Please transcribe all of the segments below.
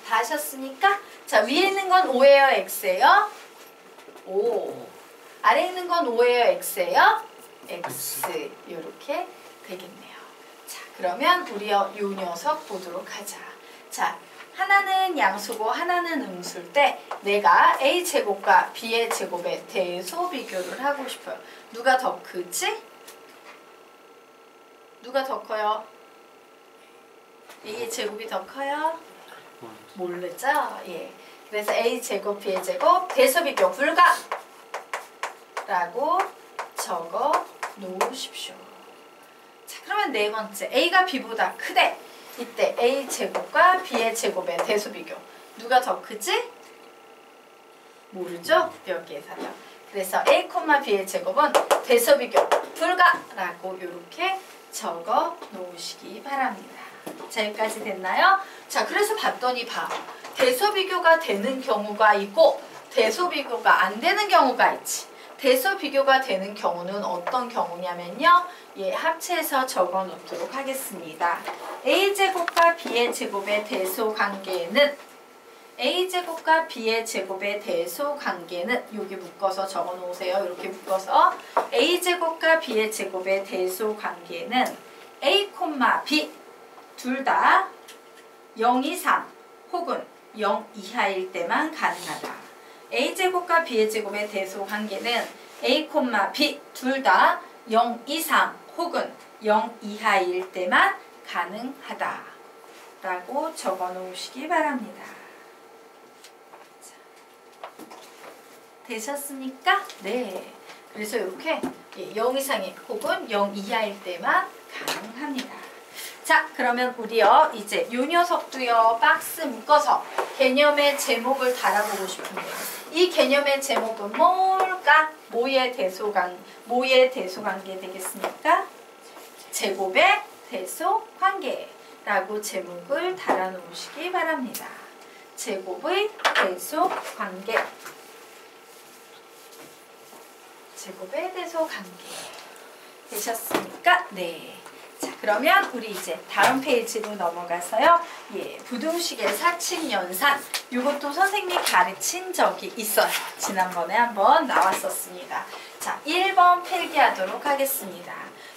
다 하셨으니까 자, 위에 있는 건 5예요, x예요? 5. 아래에 있는 건 5예요, x예요? x. 이렇게 되겠네요. 자, 그러면 우리 요 녀석 보도록 하자. 자, 하나는 양수고 하나는 음수일 때 내가 a제곱과 b의 제곱의 대소 비교를 하고 싶어요. 누가 더 크지? 누가 더 커요? a의 제곱이 더 커요? 모르죠? 예. 그래서 a제곱, b의 제곱, 대소 비교 불가! 라고 적어 놓으십시오. 자, 그러면 네 번째, a가 b보다 크대. 이때 a제곱과 b의 제곱의 대소 비교. 누가 더 크지? 모르죠? 여기에서요. 그래서 a, b의 제곱은 대소 비교 불가라고 이렇게 적어 놓으시기 바랍니다. 자, 여기까지 됐나요? 자, 그래서 봤더니 봐. 대소 비교가 되는 경우가 있고 대소 비교가 안 되는 경우가 있지. 대소 비교가 되는 경우는 어떤 경우냐면요. 예, 합체해서 적어 놓도록 하겠습니다. a제곱과 b의 제곱의 대소 관계는 a제곱과 b의 제곱의 대소 관계는 여기 묶어서 적어 놓으세요. 이렇게 묶어서 a제곱과 b의 제곱의 대소 관계는 a, b 둘 다 0 이상 혹은 0 이하일 때만 가능하다. a제곱과 b의 제곱의 대소 관계는 a, b 둘 다 0 이상 혹은 0 이하일 때만 가능하다 라고 적어 놓으시기 바랍니다. 자, 되셨습니까? 네. 그래서 이렇게 0 이상이 혹은 0 이하일 때만 가능합니다. 자, 그러면 우리요 이제 요 녀석도요 박스 묶어서 개념의 제목을 달아보고 싶은데 이 개념의 제목은 뭘까? 뭐의 대소관계 되겠습니까? 제곱의 대소관계라고 제목을 달아놓으시기 바랍니다. 제곱의 대소관계. 제곱의 대소관계. 되셨습니까? 네. 자, 그러면 우리 이제 다음 페이지로 넘어가서요. 예, 부등식의 사칙연산. 이것도 선생님이 가르친 적이 있어요. 지난번에 한번 나왔었습니다. 자, 1번 필기하도록 하겠습니다.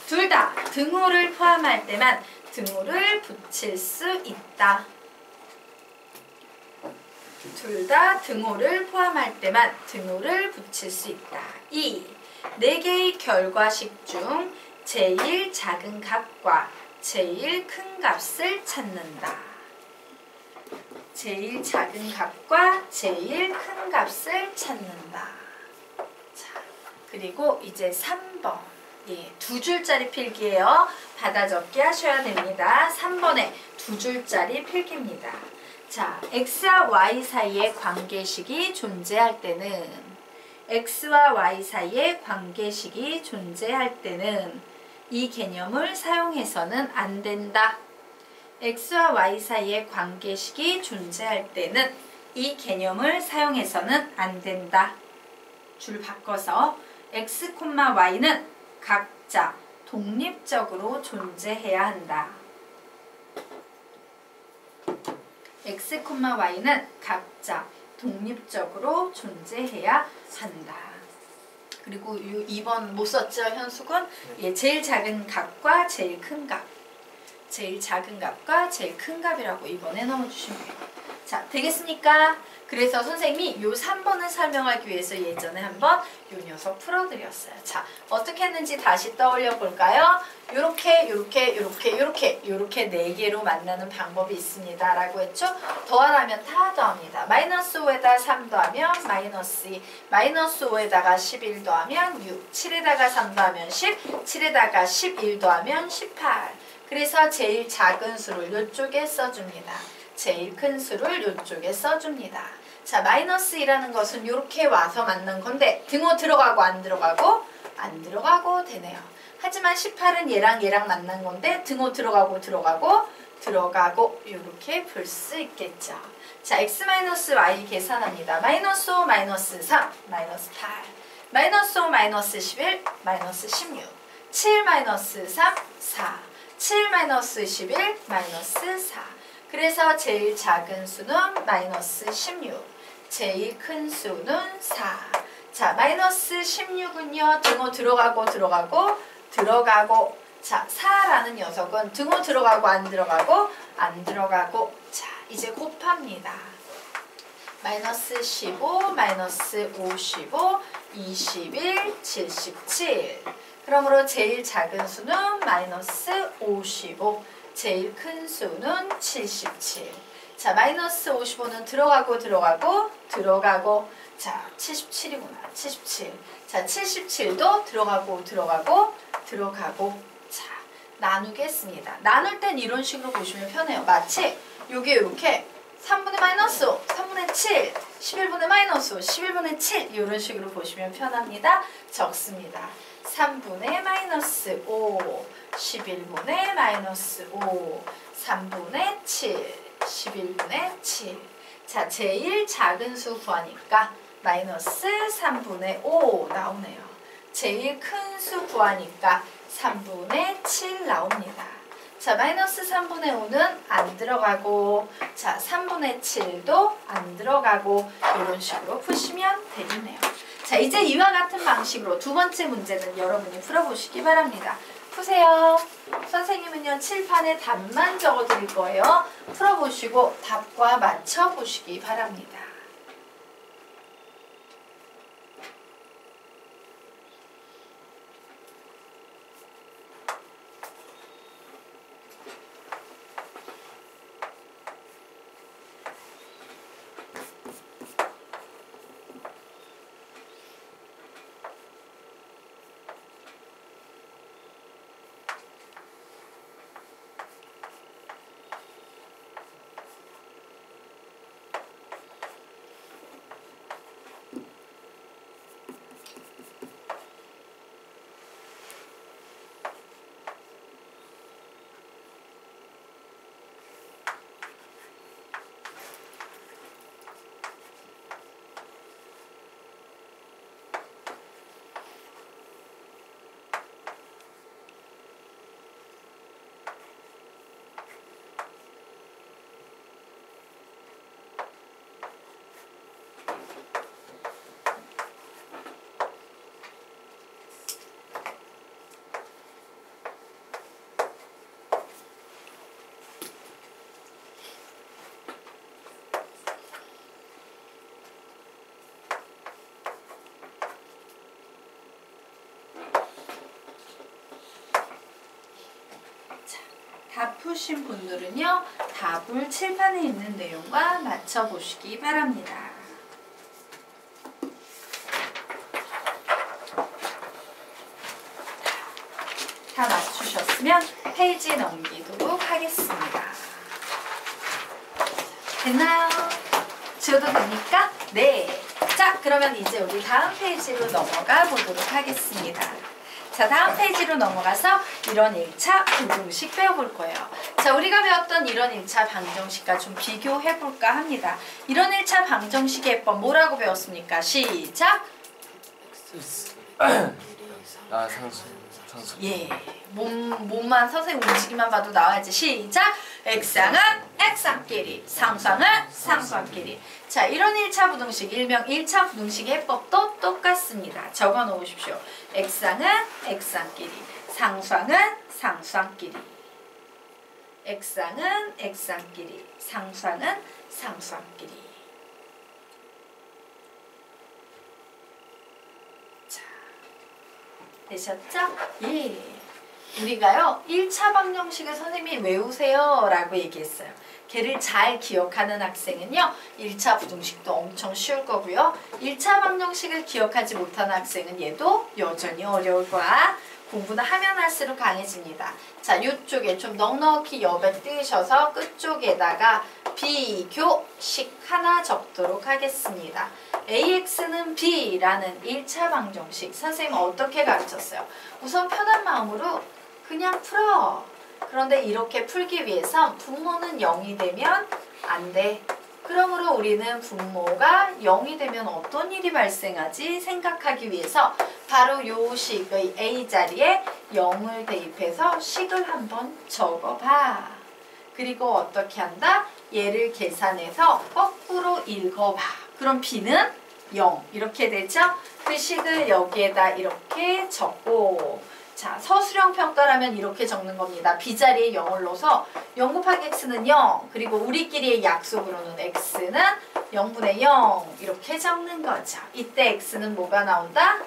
둘 다 등호를 포함할 때만 등호를 붙일 수 있다. 둘 다 등호를 포함할 때만 등호를 붙일 수 있다. 2. 4개의 결과식 중 제일 작은 값과 제일 큰 값을 찾는다. 제일 작은 값과 제일 큰 값을 찾는다. 자, 그리고 이제 3번. 예, 2줄짜리 필기예요. 받아 적기 하셔야 됩니다. 3번에 2줄짜리 필기입니다. 자, x와 y 사이에 관계식이 존재할 때는 x와 y 사이에 관계식이 존재할 때는 이 개념을 사용해서는 안 된다. x와 y 사이에 관계식이 존재할 때는 이 개념을 사용해서는 안 된다. 줄 바꿔서 x, y는 각자 독립적으로 존재해야 한다. x, y는 각자 독립적으로 존재해야 한다. 그리고 2번 못 썼죠, 현숙은? 예, 제일 작은 값과 제일 큰 값. 제일 작은 값과 제일 큰 값이라고 2번에 넣어주시면 돼요. 자, 되겠습니까? 그래서 선생님이 요 3번을 설명하기 위해서 예전에 한번 요 녀석 풀어드렸어요. 자, 어떻게 했는지 다시 떠올려 볼까요? 요렇게 4개로 만나는 방법이 있습니다. 라고 했죠? 더하라면 다 더합니다. 마이너스 5에다 3 더하면 마이너스 2, 마이너스 5에다가 11 더하면 6, 7에다가 3 더하면 10, 7에다가 11 더하면 18. 그래서 제일 작은 수를 요쪽에 써줍니다. 제일 큰 수를 요쪽에 써줍니다. 자, 마이너스 2라는 것은 이렇게 와서 만난 건데 등호 들어가고 안 들어가고? 안 들어가고 되네요. 하지만 18은 얘랑 만난 건데 등호 들어가고 이렇게 풀 수 있겠죠. 자, x-y 계산합니다. 마이너스 5, 마이너스 3, 마이너스 8, 마이너스 5, 마이너스 11, 마이너스 16, 7, 마이너스 3, 4, 7, 마이너스 11, 마이너스 4, 그래서 제일 작은 수는 마이너스 16, 제일 큰 수는 4. 자, 마이너스 16은요. 등호 들어가고 들어가고 들어가고. 자, 4라는 녀석은 등호 들어가고 안 들어가고 안 들어가고. 자, 이제 곱합니다. 마이너스 15, 마이너스 55, 21, 77. 그러므로 제일 작은 수는 마이너스 55, 제일 큰 수는 77. 자, 마이너스 55는 들어가고 들어가고 들어가고. 자, 77이구나. 77. 자, 77도 들어가고 들어가고 들어가고. 자, 나누겠습니다. 나눌 땐 이런 식으로 보시면 편해요. 마치 요게 이렇게 3분의 마이너스 5, 3분의 7, 11분의 마이너스 5, 11분의 7 이런 식으로 보시면 편합니다. 적습니다. 3분의 마이너스 5, 11분의 마이너스 5, 3분의 7, 11분의 7. 자, 제일 작은 수 구하니까 마이너스 3분의 5 나오네요. 제일 큰 수 구하니까 3분의 7 나옵니다. 자, 마이너스 3분의 5는 안 들어가고, 자, 3분의 7도 안 들어가고, 이런 식으로 푸시면 되겠네요. 자, 이제 이와 같은 방식으로 두 번째 문제는 여러분이 풀어보시기 바랍니다. 푸세요. 선생님은요, 칠판에 답만 적어드릴 거예요. 풀어보시고 답과 맞춰보시기 바랍니다. 답 푸신 분들은요, 답을 칠판에 있는 내용과 맞춰보시기 바랍니다. 다 맞추셨으면 페이지 넘기도록 하겠습니다. 됐나요? 지워도 됩니까? 네. 자, 그러면 이제 우리 다음 페이지로 넘어가 보도록 하겠습니다. 자, 다음 페이지로 넘어가서 이론 1차 부등식 배워볼 거예요. 자, 우리가 배웠던 이론 1차 방정식과 좀 비교해볼까 합니다. 이론 1차 방정식의 해법 뭐라고 배웠습니까? 시작! 상수. 예, 몸만 선생님 움직이만 봐도 나와야지. 시작! 액상은 액상끼리, 상상은 상상끼리. 자, 이런 1차 부등식, 일명 1차 부등식의 해법도 똑같습니다. 적어 놓으십시오. 액상은 액상끼리, 상상은 상상끼리. 액상은 액상끼리, 상상은 상상끼리. 자, 되셨죠? 예. 우리가요 1차 방정식을 선생님이 외우세요 라고 얘기했어요. 걔를 잘 기억하는 학생은요 1차 부등식도 엄청 쉬울 거고요 1차 방정식을 기억하지 못하는 학생은 얘도 여전히 어려울 거야. 공부는 하면 할수록 강해집니다. 자, 이쪽에 좀 넉넉히 옆에 뜨셔서 끝쪽에다가 비교식 하나 적도록 하겠습니다. AX는 B라는 1차 방정식 선생님은 어떻게 가르쳤어요? 우선 편한 마음으로 그냥 풀어. 그런데 이렇게 풀기 위해선 분모는 0이 되면 안 돼. 그러므로 우리는 분모가 0이 되면 어떤 일이 발생하지 생각하기 위해서 바로 요 식의 A 자리에 0을 대입해서 식을 한번 적어봐. 그리고 어떻게 한다? 얘를 계산해서 거꾸로 읽어봐. 그럼 b는 0 이렇게 되죠? 그 식을 여기에다 이렇게 적고 자 서술형 평가라면 이렇게 적는 겁니다. b자리에 0을 넣어서 0 곱하기 x는 0 그리고 우리끼리의 약속으로는 x는 0분의 0 이렇게 적는 거죠. 이때 x는 뭐가 나온다?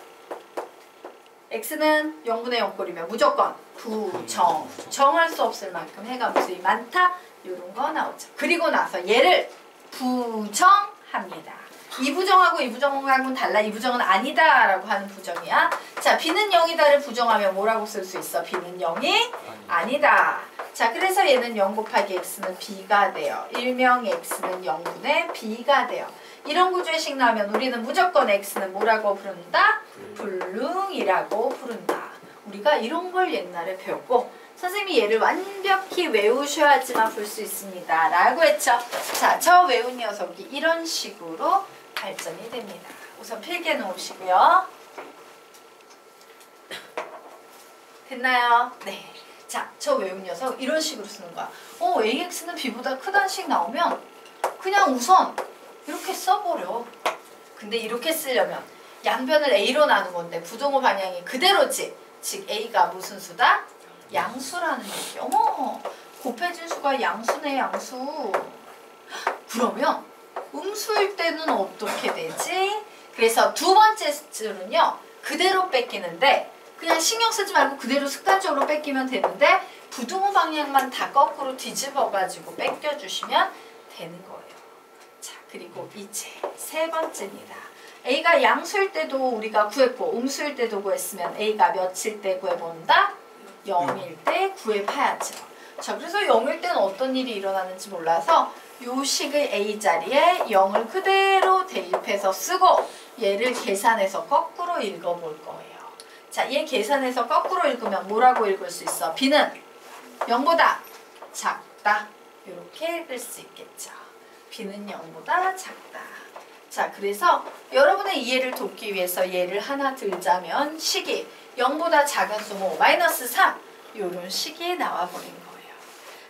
x는 0분의 0꼴이면 무조건 부정. 정할 수 없을 만큼 해감수이 많다. 이런 거 나오죠. 그리고 나서 얘를 부정합니다. 이 부정하고 이 부정하고는 달라. 이 부정은 아니다 라고 하는 부정이야. 자, b는 0이다를 부정하면 뭐라고 쓸 수 있어? b는 0이 아니다. 자, 그래서 얘는 0 곱하기 x는 b가 돼요. 일명 x는 0분의 b가 돼요. 이런 구조의 식 나오면 우리는 무조건 x는 뭐라고 부른다? 불능이라고 부른다. 우리가 이런 걸 옛날에 배웠고 선생님이 얘를 완벽히 외우셔야지만 볼 수 있습니다. 라고 했죠. 자, 저 외운 녀석이 이런 식으로 발전이 됩니다. 우선 필기해 놓으시고요. 됐나요? 네. 자, 저 외운 녀석 이런 식으로 쓰는 거야. AX는 B보다 크다는 식 나오면 그냥 우선 이렇게 써버려. 근데 이렇게 쓰려면 양변을 A로 나눈 건데 부동호 방향이 그대로지. 즉 A가 무슨 수다? 양수라는 얘기. 어머, 곱해진 수가 양수네, 양수. 그러면 음수일 때는 어떻게 되지? 그래서 두 번째 줄은요 그대로 뺏기는데 그냥 신경 쓰지 말고 그대로 습관적으로 뺏기면 되는데 부동호 방향만 다 거꾸로 뒤집어 가지고 뺏겨주시면 되는 거예요. 자, 그리고 이제 세 번째입니다. A가 양수일 때도 우리가 구했고 음수일 때도 구했으면 A가 몇일 때 구해본다? 0일 때 구해봐야죠. 자, 그래서 0일 때는 어떤 일이 일어나는지 몰라서 요 식을 A자리에 0을 그대로 대입해서 쓰고 얘를 계산해서 거꾸로 읽어볼 거예요. 자, 얘 계산해서 거꾸로 읽으면 뭐라고 읽을 수 있어? B는 0보다 작다. 이렇게 읽을 수 있겠죠. B는 0보다 작다. 자, 그래서 여러분의 이해를 돕기 위해서 예를 하나 들자면 식이 0보다 작은 수 뭐 마이너스 3 이런 식이 나와버린 거예요.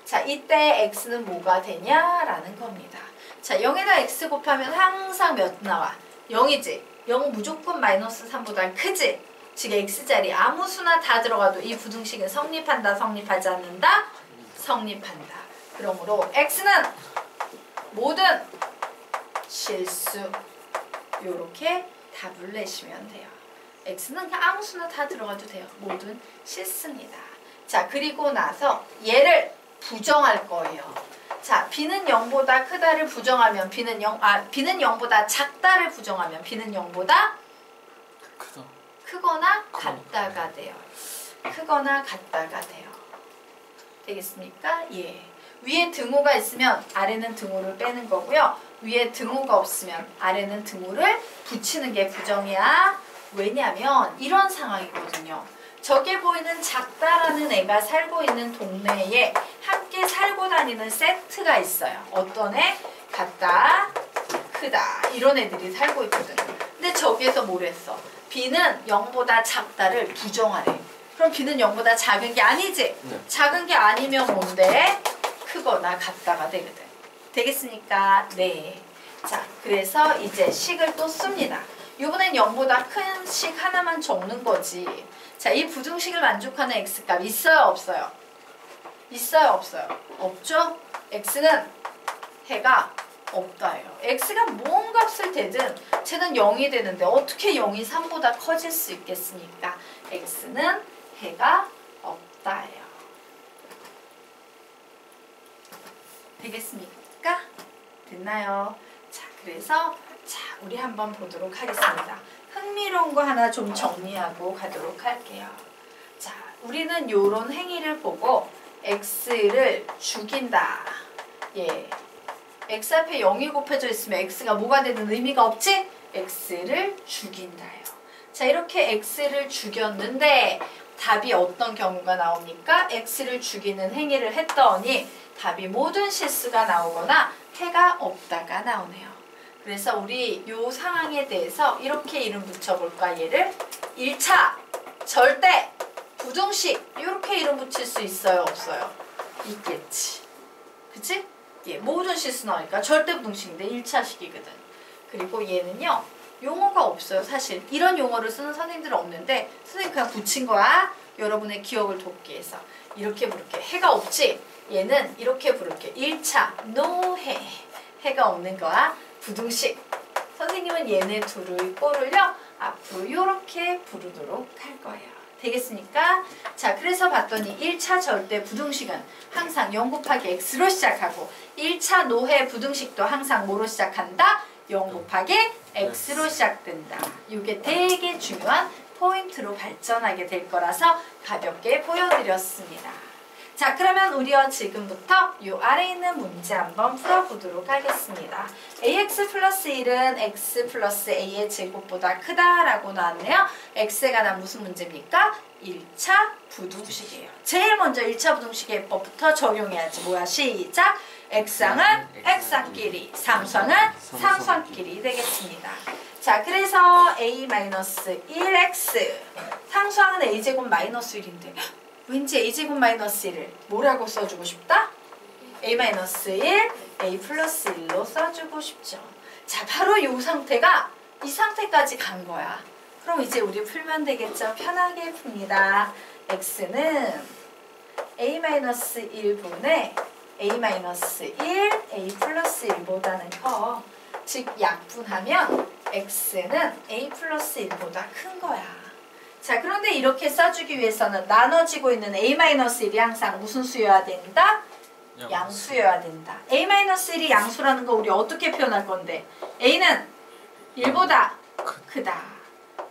자, 이때 x는 뭐가 되냐라는 겁니다. 자, 0에다 x 곱하면 항상 몇 나와? 0이지. 0은 무조건 마이너스 3보다 크지. 즉 x자리 아무 수나 다 들어가도 이 부등식은 성립한다, 성립하지 않는다? 성립한다. 그러므로 x는 모든 실수 요렇게 답을 내시면 돼요. x는 그냥 아무 수나 다 들어가도 돼요. 모든 실수입니다. 자, 그리고 나서 얘를 부정할 거예요. 자, b는 0보다 크다를 부정하면 b는 0보다 작다를 부정하면 b는 0보다 크거나 같다가 돼요. 크거나 같다가 돼요. 되겠습니까? 예. 위에 등호가 있으면 아래는 등호를 빼는 거고요. 위에 등호가 없으면 아래는 등호를 붙이는 게 부정이야. 왜냐면 이런 상황이거든요. 저게 보이는 작다라는 애가 살고 있는 동네에 함께 살고 다니는 세트가 있어요. 어떤 애? 같다, 크다 이런 애들이 살고 있거든요. 근데 저기에서 뭘 했어? B는 0보다 작다를 부정하래. 그럼 B는 0보다 작은 게 아니지? 네. 작은 게 아니면 뭔데? 크거나 같다가 되거든. 되겠습니까? 네. 자, 그래서 이제 식을 또 씁니다. 이번엔 0보다 큰 식 하나만 적는 거지. 자, 이 부등식을 만족하는 x값 있어요, 없어요? 있어요, 없어요? 없죠? x는 해가 없다예요. x가 뭔 값을 대든 쟤는 0이 되는데 어떻게 0이 3보다 커질 수 있겠습니까? x는 해가 없다예요. 되겠습니까? 됐나요? 자, 그래서 우리 한번 보도록 하겠습니다. 흥미로운 거 하나 좀 정리하고 가도록 할게요. 자, 우리는 요런 행위를 보고 x를 죽인다. 예. x 앞에 0이 곱해져 있으면 x가 뭐가 되든 의미가 없지? x를 죽인다요. 자, 이렇게 x를 죽였는데 답이 어떤 경우가 나옵니까? x를 죽이는 행위를 했더니 답이 모든 실수가 나오거나 해가 없다가 나오네요. 그래서 우리 요 상황에 대해서 이렇게 이름 붙여볼까? 얘를 1차 절대 부등식 이렇게 이름 붙일 수 있어요? 없어요? 있겠지. 그치? 예, 모든 실수 나오니까 절대부등식인데 1차식이거든. 그리고 얘는요. 용어가 없어요. 사실 이런 용어를 쓰는 선생님들은 없는데 선생님 그냥 붙인 거야. 여러분의 기억을 돕기 위해서. 이렇게 부를게. 해가 없지? 얘는 이렇게 부를게. 1차 노해. 해가 없는 거야. 부등식. 선생님은 얘네 둘의 꼴을요. 앞으로 이렇게 부르도록 할 거예요. 되겠습니까? 자, 그래서 봤더니 1차 절대 부등식은 항상 0 곱하기 x로 시작하고 1차 노해 부등식도 항상 뭐로 시작한다? 0 곱하기 x로 시작된다. 이게 되게 중요한 포인트로 발전하게 될 거라서 가볍게 보여드렸습니다. 자, 그러면 우리가 지금부터 이 아래에 있는 문제 한번 풀어보도록 하겠습니다. ax 플러스 1은 x 플러스 a의 제곱보다 크다라고 나왔네요. x에 관한 무슨 문제입니까? 1차 부등식이에요. 제일 먼저 1차 부등식의 예법부터 적용해야지. 뭐야? 시작! x항은 x항끼리, 상수항은 상수항끼리 되겠습니다. 자, 그래서 a-1x 상수항은 a제곱 마이너스 1인데 왠지 a제곱 마이너스 1을 뭐라고 써주고 싶다? a-1, a 플러스 1로 써주고 싶죠. 자, 바로 이 상태가 이 상태까지 간 거야. 그럼 이제 우리 풀면 되겠죠? 편하게 풉니다. x는 a-1분의 a-1, a 플러스 1보다는 커. 즉 약분하면 x는 a 플러스 1보다 큰 거야. 자, 그런데 이렇게 써주기 위해서는 나눠지고 있는 a-1이 항상 무슨 수여야 된다? 양수여야 된다. a-1이 양수라는 거 우리 어떻게 표현할 건데? a는 1보다 크다.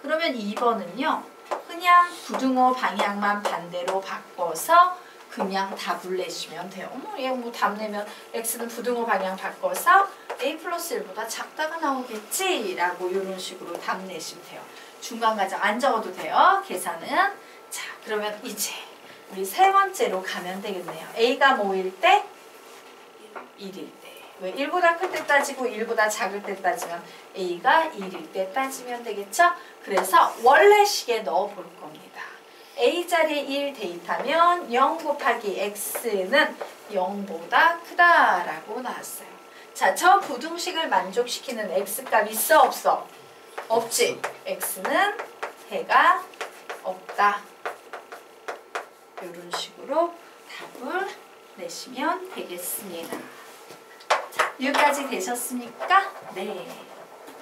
그러면 2번은요. 그냥 부등호 방향만 반대로 바꿔서 그냥 답을 내시면 돼요. 어머, 얘 뭐 답 내면 x는 부등호 방향 바꿔서 a 플러스 1보다 작다가 나오겠지? 라고 이런 식으로 답 내시면 돼요. 중간 과정 안 적어도 돼요. 계산은. 자, 그러면 이제 우리 세 번째로 가면 되겠네요. a가 뭐일 때? 1일 때. 왜 1보다 클 때 따지고 1보다 작을 때 따지면 a가 1일 때 따지면 되겠죠? 그래서 원래식에 넣어 볼 겁니다. a 자리에 1 대입하면 0 곱하기 x는 0보다 크다라고 나왔어요. 자, 저 부등식을 만족시키는 x값 있어 없어? 없지. x는 해가 없다. 이런 식으로 답을 내시면 되겠습니다. 자, 여기까지 되셨습니까? 네.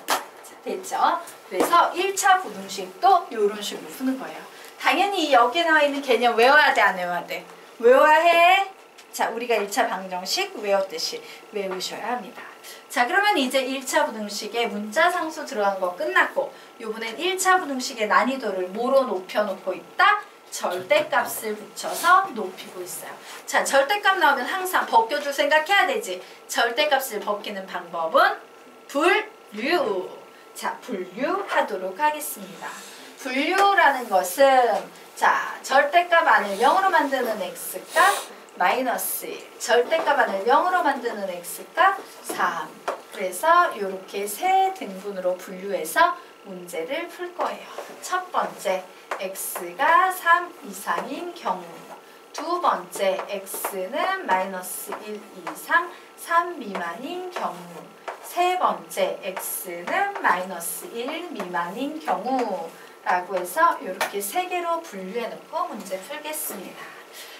자, 됐죠? 그래서 1차 부등식도 이런 식으로 푸는 거예요. 당연히 여기에 나와 있는 개념 외워야 돼, 안 외워야 돼? 외워야 해. 자, 우리가 1차 방정식 외웠듯이 외우셔야 합니다. 자, 그러면 이제 1차 부등식에 문자 상수 들어간 거 끝났고 이번엔 1차 부등식의 난이도를 뭐로 높여놓고 있다? 절대값을 붙여서 높이고 있어요. 자, 절대값 나오면 항상 벗겨줄 생각해야 되지. 절대값을 벗기는 방법은 분류. 자, 분류하도록 하겠습니다. 분류라는 것은 자, 절대값 안을 0으로 만드는 x값 마이너스 1, 절대값 안을 0으로 만드는 x값 3. 그래서 이렇게 세 등분으로 분류해서 문제를 풀 거예요. 첫 번째, x가 3 이상인 경우. 두 번째, x는 마이너스 1 이상 3 미만인 경우. 세 번째, x는 마이너스 1 미만인 경우. 라고 해서 이렇게 세 개로 분류해놓고 문제 풀겠습니다.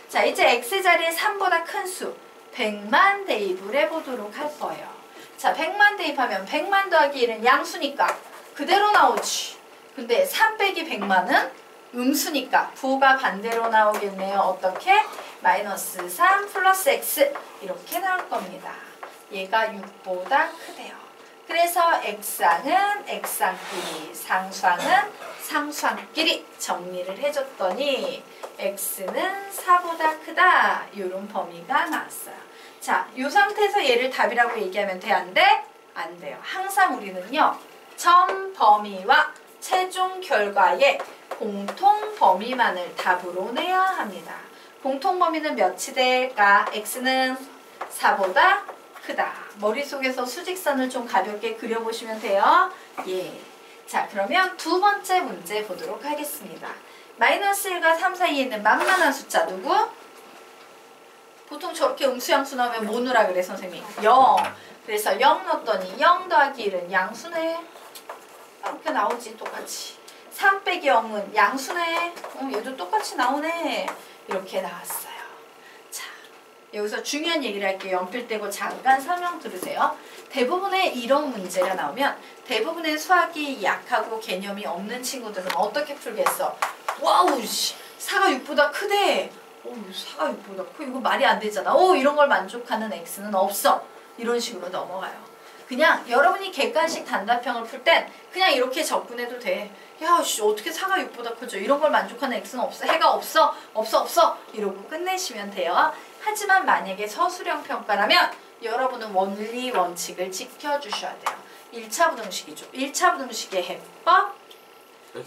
자, 이제 x자리에 3보다 큰 수 100만 대입을 해보도록 할 거예요. 자, 100만 대입하면 100만 더하기 1은 양수니까 그대로 나오지. 근데 3 빼기 100만은 음수니까 부호가 반대로 나오겠네요. 어떻게? 마이너스 3 플러스 x 이렇게 나올 겁니다. 얘가 6보다 크대요. 그래서 x항은 x항끼리, 상수항은 상수항끼리 정리를 해줬더니 x는 4보다 크다. 이런 범위가 나왔어요. 자, 이 상태에서 얘를 답이라고 얘기하면 돼? 안 돼? 안 돼요. 항상 우리는요. 점 범위와 최종 결과의 공통 범위만을 답으로 내야 합니다. 공통 범위는 몇이 될까? x는 4보다 크다. 머릿속에서 수직선을 좀 가볍게 그려보시면 돼요. 예. 자, 그러면 두 번째 문제 보도록 하겠습니다. 마이너스 1과 3 사이에 있는 만만한 숫자 누구? 보통 저렇게 음수양수 나오면 뭐 넣으라 그래 선생님? 0. 그래서 0 넣었더니 0 더하기 1은 양수네. 이렇게 나오지 똑같이. 3 빼기 0은 양수네. 얘도 똑같이 나오네. 이렇게 나왔어요. 자, 여기서 중요한 얘기를 할게요. 연필 떼고 잠깐 설명 들으세요. 대부분의 이런 문제가 나오면 대부분의 수학이 약하고 개념이 없는 친구들은 어떻게 풀겠어? 와우, 4가 6보다 크대. 오, 4가 6보다 커. 이거 말이 안 되잖아. 오, 이런 걸 만족하는 x는 없어. 이런 식으로 넘어가요. 그냥 여러분이 객관식 단답형을 풀 땐 그냥 이렇게 접근해도 돼. 야, 씨, 어떻게 4가 6보다 크죠? 이런 걸 만족하는 x는 없어. 해가 없어. 없어. 이러고 끝내시면 돼요. 하지만 만약에 서술형 평가라면 여러분은 원리 원칙을 지켜주셔야 돼요. 1차 부등식이죠. 1차 부등식의 해법.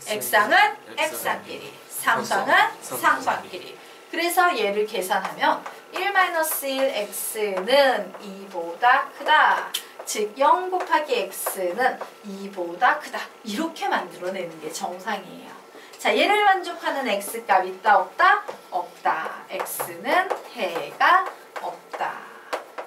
x항은 x항끼리, 상수항은 상수항끼리. 그래서 얘를 계산하면 1-1x는 2보다 크다. 즉 0 곱하기 x는 2보다 크다. 이렇게 만들어내는 게 정상이에요. 자, 얘를 만족하는 x값 있다 없다? 없다. x는 해가 없다.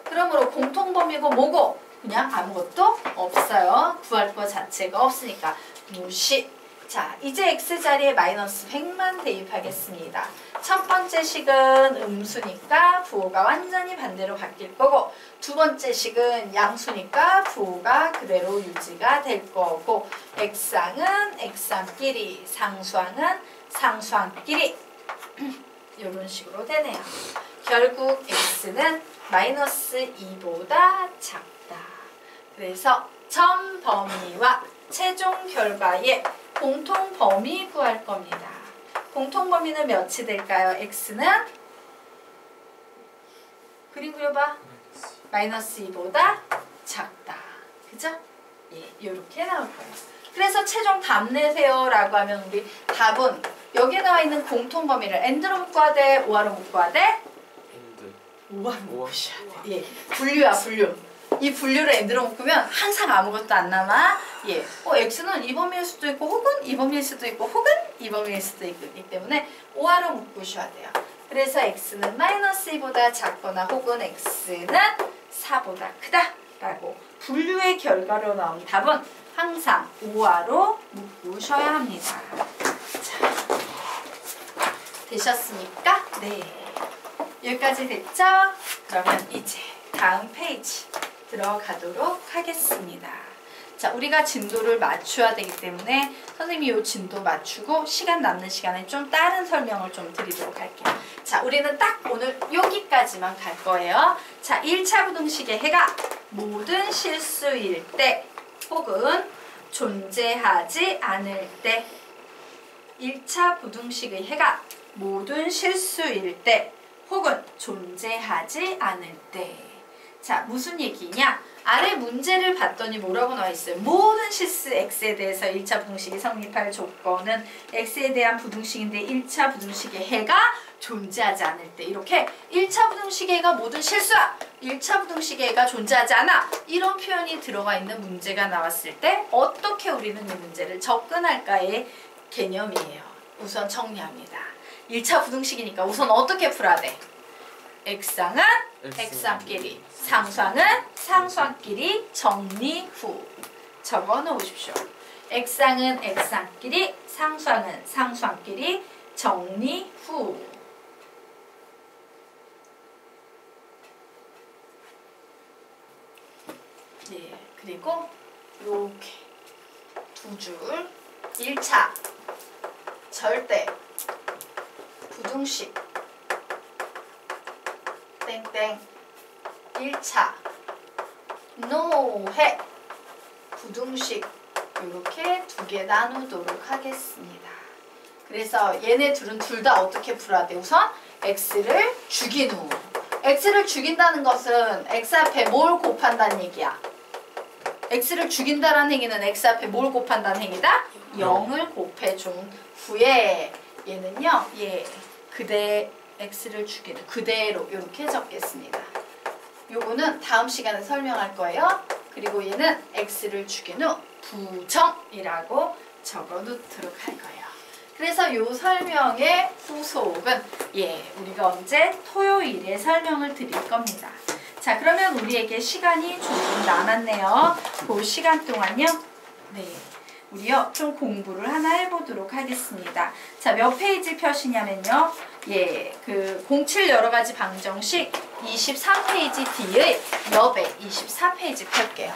그러므로 공통범위고 뭐고? 그냥 아무것도 없어요. 구할 거 자체가 없으니까 무시. 자, 이제 x자리에 마이너스 100만 대입하겠습니다. 첫 번째 식은 음수니까 부호가 완전히 반대로 바뀔 거고, 두 번째 식은 양수니까 부호가 그대로 유지가 될 거고, x항은 x항끼리, 상수항은 상수항끼리 이런 식으로 되네요. 결국 x는 마이너스 2보다 작다. 그래서 점 범위와 최종 결과의 공통 범위 구할 겁니다. 공통 범위는 몇이 될까요? x는 그림 그려봐. 마이너스 2보다 작다. 그죠? 예, 이렇게 나올 거예요. 그래서 최종 답 내세요 라고 하면 우리 답은 여기에 나와 있는 공통 범위를 n드로 묶어야 돼? o로 묶어야 돼? 오로 묶으셔야 돼. 예, 분류야 분류. 이 분류를 n드로 묶으면 항상 아무것도 안 남아. 예, x는 2범위일 수도 있고 혹은 2범위일 수도 있고 혹은 2범위일 수도 있기 때문에 오로 묶으셔야 돼요. 그래서 x는 마이너스 2보다 작거나 혹은 x는 4보다 크다 라고 분류의 결과로 나온 답은 항상 오로 묶으셔야 합니다. 자, 되셨습니까? 네, 여기까지 됐죠? 그러면 이제 다음 페이지 들어가도록 하겠습니다. 자, 우리가 진도를 맞춰야 되기 때문에 선생님이 이 진도 맞추고 시간 남는 시간에 좀 다른 설명을 좀 드리도록 할게요. 자, 우리는 딱 오늘 여기까지만 갈 거예요. 자, 1차 부등식의 해가 모든 실수일 때 혹은 존재하지 않을 때 1차 부등식의 해가 모든 실수일 때 혹은 존재하지 않을 때. 자, 무슨 얘기냐? 아래 문제를 봤더니 뭐라고 나와 있어요? 모든 실수 x에 대해서 1차 부등식이 성립할 조건은 x에 대한 부등식인데 1차 부등식의 해가 존재하지 않을 때. 이렇게 1차 부등식의 해가 모든 실수야! 1차 부등식의 해가 존재하지 않아! 이런 표현이 들어가 있는 문제가 나왔을 때 어떻게 우리는 이 문제를 접근할까의 개념이에요. 우선 정리합니다. 1차 부등식이니까 우선 어떻게 풀어야 돼? x항은 x항끼리, 상수항은 상수항끼리 정리 후 적어 놓으십시오. x항은 x항끼리, 상수항은 상수항끼리 정리 후. 네, 그리고 이렇게 두 줄 1차 절대 부등식 땡땡 1차 노해 부등식 이렇게 두 개 나누도록 하겠습니다. 그래서 얘네 둘은 둘 다 어떻게 풀어야 돼? 우선 x를 죽인 후. x를 죽인다는 것은 x 앞에 뭘 곱한다는 얘기야? x를 죽인다라는 행위는 x 앞에 뭘 곱한다는 행위다? 0을 곱해준 후에 얘는요, x를 죽이는 그대로 이렇게 적겠습니다. 요거는 다음 시간에 설명할 거예요. 그리고 얘는 x를 죽인 후 부정이라고 적어 놓도록 할 거예요. 그래서 요 설명의 후속은 우리가 언제 토요일에 설명을 드릴 겁니다. 자, 그러면 우리에게 시간이 조금 남았네요. 그 시간 동안요. 우리요 좀 공부를 하나 해보도록 하겠습니다. 자, 몇 페이지 펴시냐면요. 그 07 여러가지 방정식 23페이지 뒤의 옆에 24페이지 펼게요.